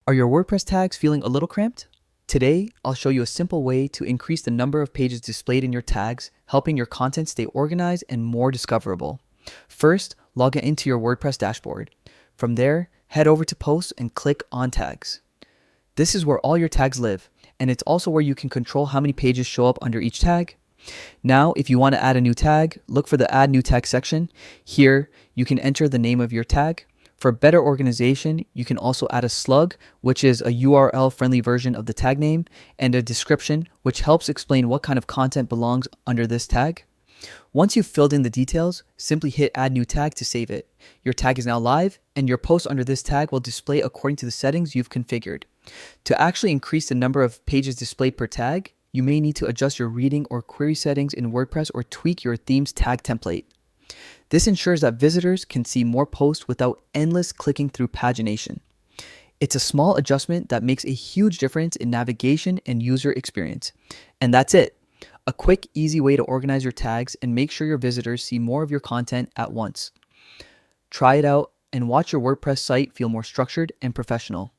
Are your WordPress tags feeling a little cramped? Today, I'll show you a simple way to increase the number of pages displayed in your tags, helping your content stay organized and more discoverable. First, log into your WordPress dashboard. From there, head over to Posts and click on Tags. This is where all your tags live, and it's also where you can control how many pages show up under each tag. Now, if you want to add a new tag, look for the Add New Tag section. Here, you can enter the name of your tag. For better organization, you can also add a slug, which is a URL-friendly version of the tag name, and a description, which helps explain what kind of content belongs under this tag. Once you've filled in the details, simply hit Add New Tag to save it. Your tag is now live, and your post under this tag will display according to the settings you've configured. To actually increase the number of pages displayed per tag, you may need to adjust your reading or query settings in WordPress or tweak your theme's tag template. This ensures that visitors can see more posts without endless clicking through pagination. It's a small adjustment that makes a huge difference in navigation and user experience. And that's it. A quick, easy way to organize your tags and make sure your visitors see more of your content at once. Try it out and watch your WordPress site feel more structured and professional.